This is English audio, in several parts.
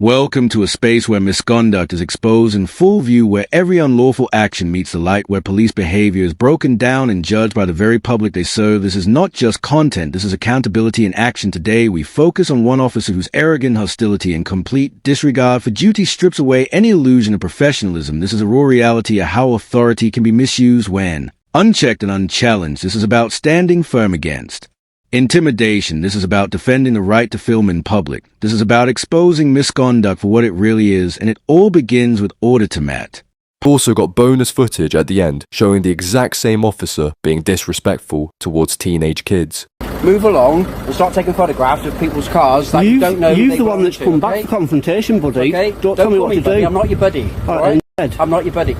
Welcome to a space where misconduct is exposed in full view, where every unlawful action meets the light, where police behavior is broken down and judged by the very public they serve. This is not just content, this is accountability in action. Today, we focus on one officer whose arrogant hostility and complete disregard for duty strips away any illusion of professionalism. This is a raw reality of how authority can be misused when unchecked and unchallenged. This is about standing firm against intimidation. This is about defending the right to film in public. This is about exposing misconduct for what it really is, and it all begins with Auditor Matt. Also got bonus footage at the end showing the exact same officer being disrespectful towards teenage kids. Move along and start taking photographs of people's cars that you don't know. You're the one that's come back for confrontation, buddy. Okay? Don't tell me what to do. I'm not your buddy. All right? I'm not your buddy.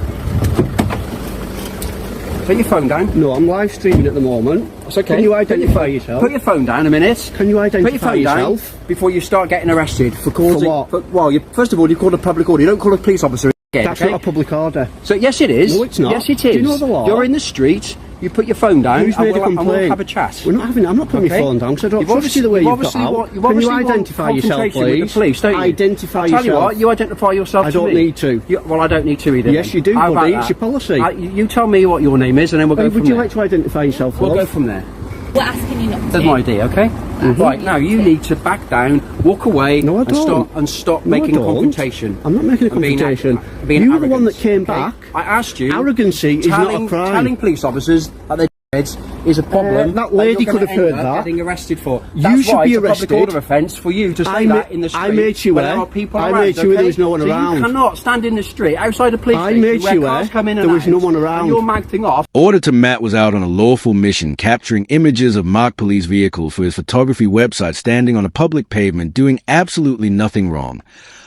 Put your phone down. No, I'm live streaming at the moment. It's okay. Can you identify yourself? Put your phone down a minute. Can you identify yourself? Down before you start getting arrested for causing... For what? Well, first of all, you called a public order. You don't call a police officer again, That's not a public order. So, yes, it is. No, it's not. Yes, it is. Do you know the law? You're in the street. You put your phone down. Who's made a complaint? And we'll have a chat. I'm not putting my phone down because I don't trust you the way you've got out. Can you identify yourself, please? With the police, don't you? Identify yourself. Tell you what, you identify yourself. I don't need to. Well, I don't need to either. Yes, you do, buddy. It's your policy. You tell me what your name is, and then we'll go from there. Would you like to identify yourself? We'll go from there. We're asking you not to. That's my idea, okay? Right, now you need to back down, walk away, no, I don't. and stop making a confrontation. I'm not making a confrontation. You were the one that came back. I asked you. Arrogancy is not a crime. Telling police officers that they're dead is a problem. That lady could have heard that. Getting arrested for. You should be arrested. It's a public order offence for you to say that in the street. I made you aware. There was no one around. You cannot stand in the street outside a police station. I made you aware. There was no one around. You're magging off. Auditor Matt was out on a lawful mission, capturing images of marked police vehicles for his photography website, standing on a public pavement, doing absolutely nothing wrong,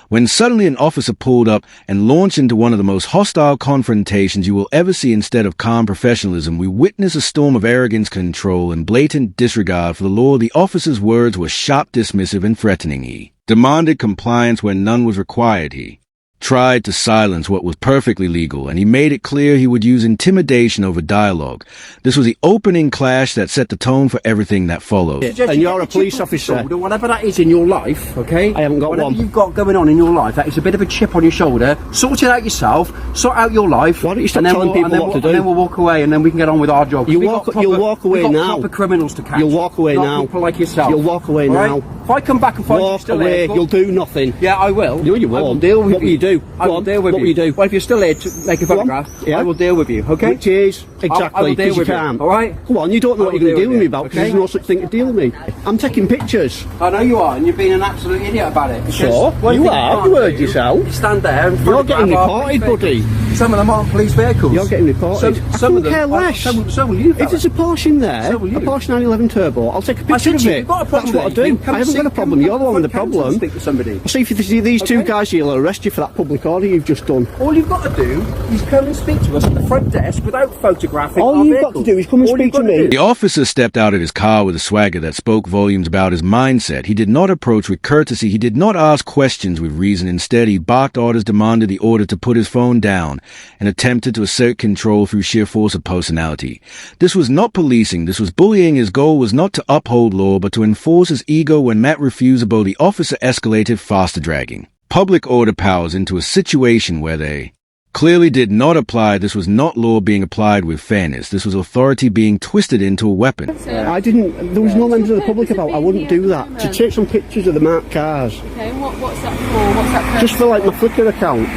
when suddenly an officer pulled up and launched into one of the most hostile confrontations you will ever see. Instead of calm professionalism, we witness a storm of arrogance, control, and blatant disregard for the law. The officer's words were sharp, dismissive, and threatening. He demanded compliance when none was required. He tried to silence what was perfectly legal, and he made it clear he would use intimidation over dialogue. This was the opening clash that set the tone for everything that followed. And you're a police officer. Whatever that is in your life, okay? I haven't got whatever one. You've got going on in your life, that is a bit of a chip on your shoulder. Sort it out yourself. Sort out your life. Why don't you stop telling people what to do? And then we'll walk away, and then we can get on with our job. You'll walk away now. Proper criminals to catch. You'll walk away now. People like yourself. You'll walk away now. If I come back and find you still away, here, you'll do nothing. Yeah, I will. No, you won't. I will deal with you. What will you do? I will deal with you. What will you do? Well, if you're still here to make a photograph, I will deal with you, okay? Which is exactly because you can't. All right? Come on, you don't know what you're going to deal with me about because there's no such thing to deal with me. I'm taking pictures. I know you are, and you're being an absolute idiot about it. So? You are. You heard yourself. You stand there and you're getting reported, buddy. Some of them aren't police vehicles. You're getting reported. Some I couldn't care less. So will you. If there's a Porsche in there, a Porsche 911 Turbo, I'll take a picture of it. That's what I do. I haven't got a problem. You're the one with the problem. Speak to somebody. See if you see these two guys here will arrest you for that public order you've just done. All you've got to do is come and speak to us at the front desk without photographing our All you've got to do is come and speak to me. The officer stepped out of his car with a swagger that spoke volumes about his mindset. He did not approach with courtesy. He did not ask questions with reason. Instead, he barked orders, demanded the order to put his phone down, and attempted to assert control through sheer force of personality. This was not policing. This was bullying. His goal was not to uphold law, but to enforce his ego. When Matt refused, the officer escalated, faster, dragging public order powers into a situation where they clearly did not apply. This was not law being applied with fairness. This was authority being twisted into a weapon. There was no members of the public about. I wouldn't do that. To take some pictures of the marked cars. Okay, and what's that for? What's that purpose? Just for like my Flickr account.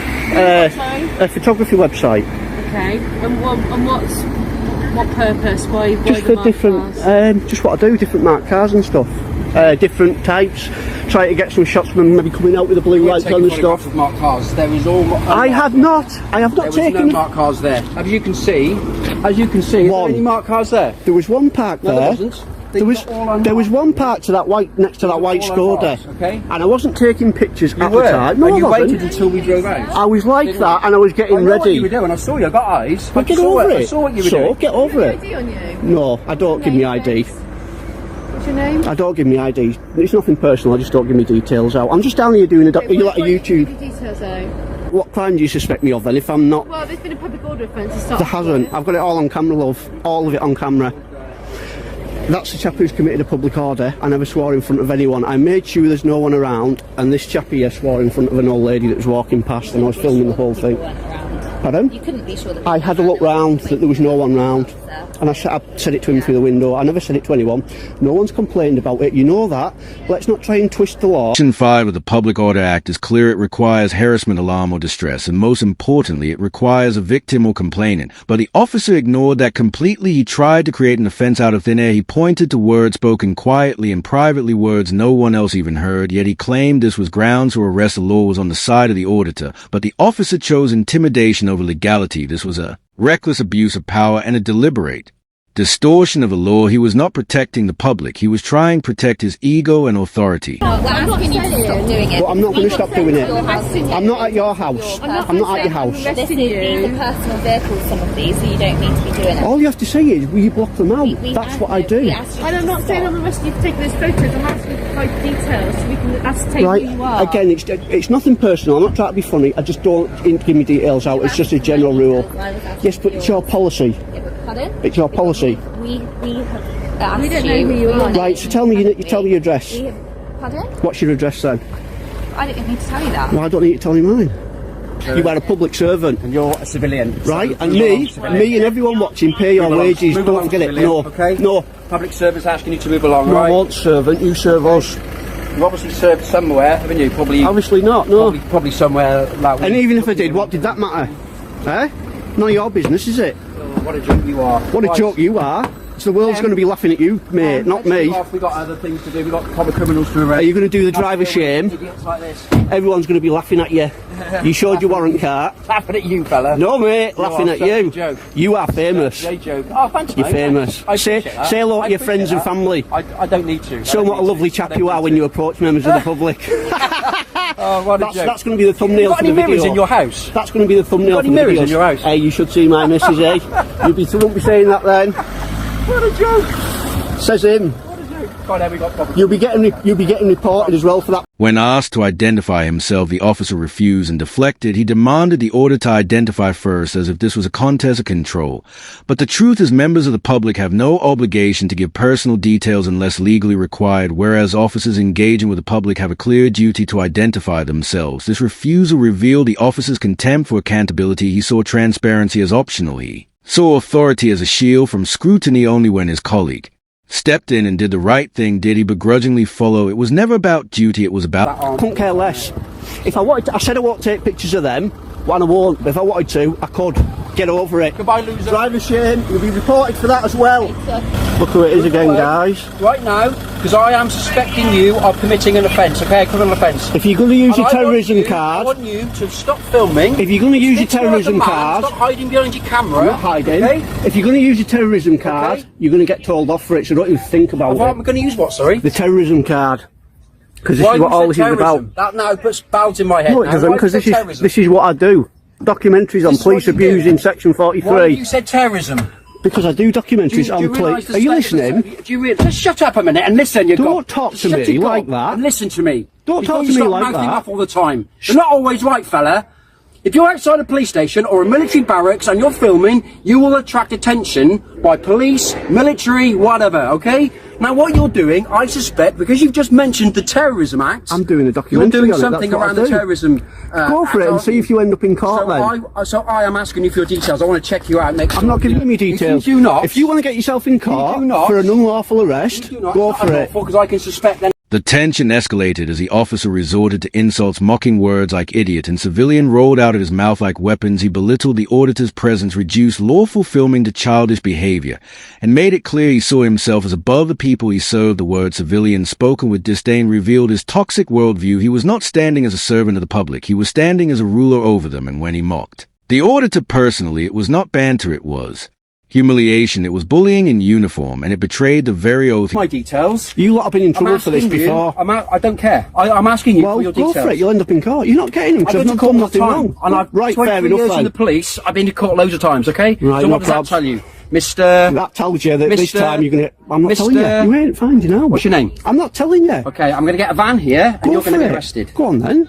A photography website. Okay, and what purpose? Why just the for different, just what I do, different marked cars and stuff. Different types. Try to get some shots of them maybe coming out with the blue lights on and stuff. Of marked cars. There is all. I have not taken. There was no marked cars there. As you can see, is there any marked cars there? There was one parked there. No, there wasn't. There was one part to that white next to that white Skoda, okay. And I wasn't taking pictures at the time. No, you waited until we drove out. I was like that, and I was getting ready. What you were doing. I saw you. I got eyes. But get over it. I saw what you were doing. Get over it. ID on you? No, I don't give me ID. What's your name? I don't give me ID. It's nothing personal. I just don't give me details out. I'm just down here doing a YouTube. Give your details out. What crime do you suspect me of then? If I'm not. Well, there's been a public order offence to start. There hasn't. I've got it all on camera, love. All of it on camera. That's the chap who's committed a public order. I never swore in front of anyone. I made sure there's no one around, and this chap here swore in front of an old lady that was walking past, and I was filming the whole thing. Pardon? You couldn't be sure that I had a look round that there was no one round, and I said it to him through the window. I never said it to anyone. No one's complained about it. You know that. Let's not try and twist the law. Section 5 of the Public Order Act is clear. It requires harassment, alarm, or distress, and most importantly, it requires a victim or complainant. But the officer ignored that completely. He tried to create an offense out of thin air. He pointed to words spoken quietly and privately, words no one else even heard, yet he claimed this was grounds for arrest. The law was on the side of the auditor, but the officer chose intimidation over legality. This was a reckless abuse of power and a deliberate distortion of the law. He was not protecting the public. He was trying to protect his ego and authority. we're asking you to stop doing it. But I'm not going to stop doing it. I'm not at your house. I'm not at your house. These are personal vehicles, some of these, so you don't need to be doing it. All you have to say is, will you block them out? That's what I do. And I'm not saying I'm arresting you for taking those photos. I'm asking you to provide details so we can ascertain Right, who you are. again, it's nothing personal. I'm not trying to be funny. I just don't give me details out. It's just a general rule. Yes, but it's your policy. Pardon? It's your policy. We have asked We don't know who you are. Right, so tell me your address. Pardon? What's your address then? I don't need to tell you that. Well, I don't need to tell you mine. You are a public servant. And you're a civilian. Right, and me and everyone watching pay your wages. Move Don't along, forget it. civilian, No, okay? no, Public service asking you to move along, no, I right? won't servant. You serve us. You've obviously served somewhere, haven't you? Probably Obviously not, no. probably somewhere loud. And even if I did, what did that matter? Eh? None of your business, is it? What a joke you are. What a joke you are. So the world's going to be laughing at you, mate, not me. We've got other things to do. We've got proper criminals to arrest. Are you going to do the driver shame? Idiots like this. Everyone's going to be laughing at you. You showed your warrant card. Laughing at you, fella. No, mate, laughing are at such a you. joke. You are famous. They joke. Oh, thanks, You're mate. famous. I Say appreciate that. hello I to your appreciate friends and that. family. I don't need to. Show them what a lovely chap you are when you approach members of the public. Oh, what a joke. That's going to be the thumbnail You got for any the video. mirrors in your house? That's going to be the thumbnail got for any the mirrors videos. in your house? Hey, you should see my missus, eh? You won't be saying that then. What a joke. Says him. God, there we got proper. You'll be getting reported as well for that. When asked to identify himself, the officer refused and deflected. He demanded the auditor identify first, as if this was a contest of control. But the truth is, members of the public have no obligation to give personal details unless legally required, whereas officers engaging with the public have a clear duty to identify themselves. This refusal revealed the officer's contempt for accountability. He saw transparency as optional. He saw authority as a shield from scrutiny only when his colleague stepped in and did the right thing. Did he begrudgingly follow? It was never about duty, it was about... Couldn't care less. If I wanted to, I said I won't take pictures of them, and I won't, but if I wanted to, I could. Get over it. Goodbye, loser. Driver shame, you'll be reported for that as well. Look who it is again, guys. Right now, because I am suspecting you of committing an offence, okay, a criminal offence. If you're going to use your And terrorism I card... want you to stop filming. If you're going to use your Stick terrorism like a man, card... Stop hiding behind your camera. I'm not hiding. Okay? If you're going to use your terrorism card, you're going to get told off for it, so don't even think about Well, it. I'm going to use what, sorry? The terrorism card. Because this Why is what you all said this is terrorism? about. That now puts bells in my head. No, it now. doesn't, Why because you said terrorism? this is what I do. Documentaries on This is police what you abuse do. in Section Why 43. you said terrorism? Because I do documentaries on police. Are you listening? Just shut up a minute and listen. Don't talk to me like that. And listen to me. Don't Before talk you to me stop like mouthing that. off all the time. You're not always right, fella. If you're outside a police station or a military barracks and you're filming, you will attract attention by police, military, whatever, okay? Now what you're doing, I suspect, because you've just mentioned the Terrorism Act... I'm doing a You're documentary doing on it, something that's what I around the do. terrorism Go for Act, it and aren't see you? if you end up in court then. So I am asking you for your details. I want to check you out. Make I'm not giving you details. If you do not... If you want to get yourself in court do not- for an unlawful arrest, go for it. Because I can suspect then... The tension escalated as the officer resorted to insults, mocking words like idiot, and civilian rolled out of his mouth like weapons. He belittled the auditor's presence, reduced lawful filming to childish behavior, and made it clear he saw himself as above the people he served. The word civilian, spoken with disdain, revealed his toxic worldview. He was not standing as a servant of the public. He was standing as a ruler over them, and when he mocked the auditor personally, it was not banter, it was humiliation. It was bullying in uniform, and it betrayed the very oath. My details. You lot have been in trouble for this asking you- before. I don't care. I'm asking you Well, for your go details. for it. You'll end up in court. You're not getting them I because go I've to not court done all the nothing time. wrong. And I've Right, 23 fair enough years in then. the police. I've been to court loads of times, okay? Right, so no what does that probs. tell you? Mr... That tells you that this Mr. time you're going to... I'm not Mr. telling you. You ain't finding out. What's your name? I'm not telling you. Okay, I'm going to get a van here and Go you're going to for be it. arrested. Go on then.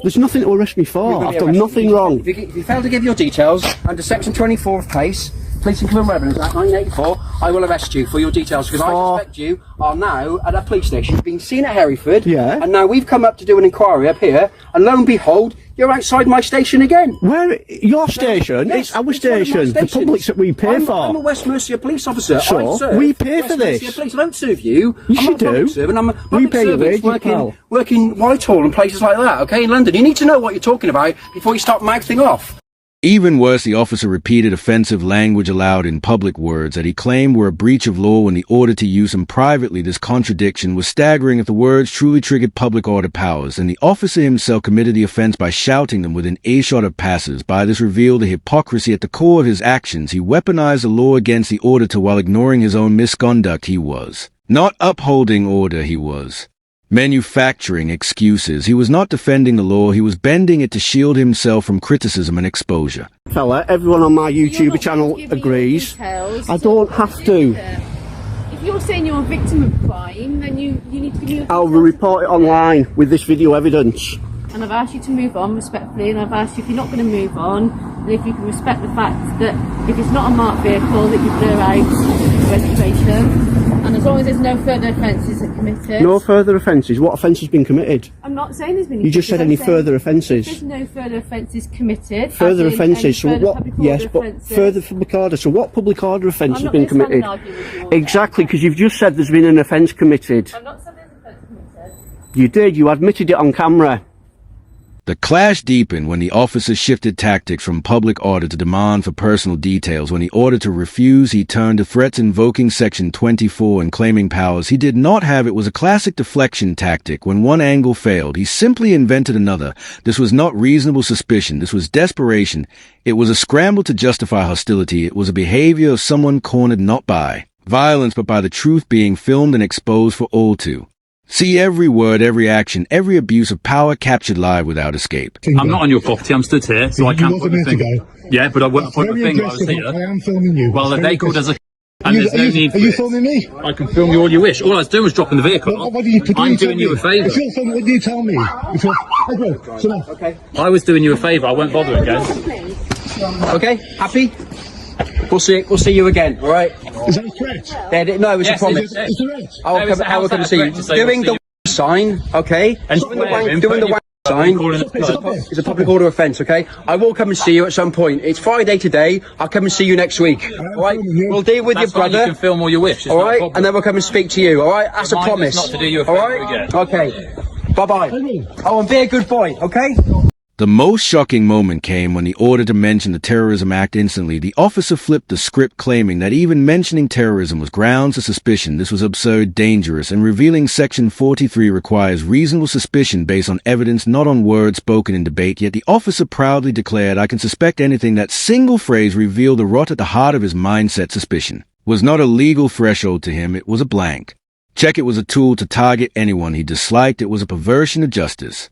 There's nothing to arrest me You're for. gonna I've be done arrested. nothing wrong. If you fail to give your details under Section 24 of PACE, Police and Criminal Revenues Act 1984, I will arrest you for your details because I For- suspect you are now at a police station. You've been seen at Hereford, Yeah. and now we've come up to do an inquiry up here, and lo and behold, you're outside my station again. Where? Your station? Yes, It's our one of my station. The stations. public's that we pay I'm for. a West Mercia police officer. So, I serve we pay West for Mercia this. Police. I don't serve you. Yes, I'm you not a public do. servant. I'm a We public pay your servant wages, pal. working Whitehall and places like that, okay, in London. You need to know what you're talking about before you start mouthing off. Even worse, the officer repeated offensive language aloud in public words that he claimed were a breach of law when the auditor used them privately. This contradiction was staggering if the words truly triggered public order powers, and the officer himself committed the offense by shouting them within earshot of passers-by. This revealed the hypocrisy at the core of his actions. He weaponized the law against the auditor while ignoring his own misconduct. He was not upholding order. He was manufacturing excuses. He was not defending the law. He was bending it to shield himself from criticism and exposure. Fella, everyone on my You're YouTube not channel giving me agrees. details I to- don't have to. If you're saying you're a victim of crime, then you need to give me your I'll details. report it online with this video evidence. And I've asked you to move on respectfully, and I've asked you if you're not going to move on, and if you can respect the fact that if it's not a marked vehicle, that you blur out the registration. And as long as there's no further offences are committed. No further offences. What offence has been committed? I'm not saying there's been. You just said any further There's offences. no further offences committed. Further as in offences. So any further what? public order Yes, but offences. further public order. So what public order offence I'm has not been gonna stand and committed? argue with you all day. Exactly, because you've just said there's been an offence committed. I'm not saying there's an offence committed. You did. You admitted it on camera. The clash deepened when the officer shifted tactics from public order to demand for personal details. When the auditor refused, he turned to threats invoking Section 24 and claiming powers he did not have. It was a classic deflection tactic. When one angle failed, he simply invented another. This was not reasonable suspicion. This was desperation. It was a scramble to justify hostility. It was a behavior of someone cornered not by violence but by the truth being filmed and exposed for all to see. Every word, every action, every abuse of power captured live without escape. I'm not on your property. I'm stood here, so I can't was put a the minute finger. ago. Yeah, but I won't put the Very finger. I was aggressive. I here. am filming you. Well, It's they very called as a. Are And you, there's no need for are you it. filming me? I can film you all you wish. All I was doing was dropping the vehicle. What do you, I'm doing you a favour. If you're filming, what do you tell me? If you're, Edward, sit down. Okay. I was doing you a favour. I won't bother again. Okay. Happy? We'll see you again. All right. Is that a threat? No, it was Yes, a promise. yes. It's a threat. I will come and see you. Doing the sign, okay? And Doing the swearing, doing the sign calling it is a public order offence, okay? I will come and see you at some point. It's Friday today. I'll come and see you next week. All right? We'll deal with That's your fine, you brother. can film all you wish. It's All not a right, problem. and then we'll come and speak to you. All right, that's a Remind us promise. not to do you a all favour right, again. okay. Bye bye. Oh, and be a good boy, okay? The most shocking moment came when the auditor mentioned the terrorism act. Instantly, the officer flipped the script, claiming that even mentioning terrorism was grounds of suspicion. This was absurd, dangerous, and revealing. Section 43 requires reasonable suspicion based on evidence, not on words spoken in debate. Yet the officer proudly declared, "I can suspect anything." That single phrase revealed the rot at the heart of his mindset. Suspicion was not a legal threshold to him. It was a blank check. It was a tool to target anyone he disliked. It was a perversion of justice.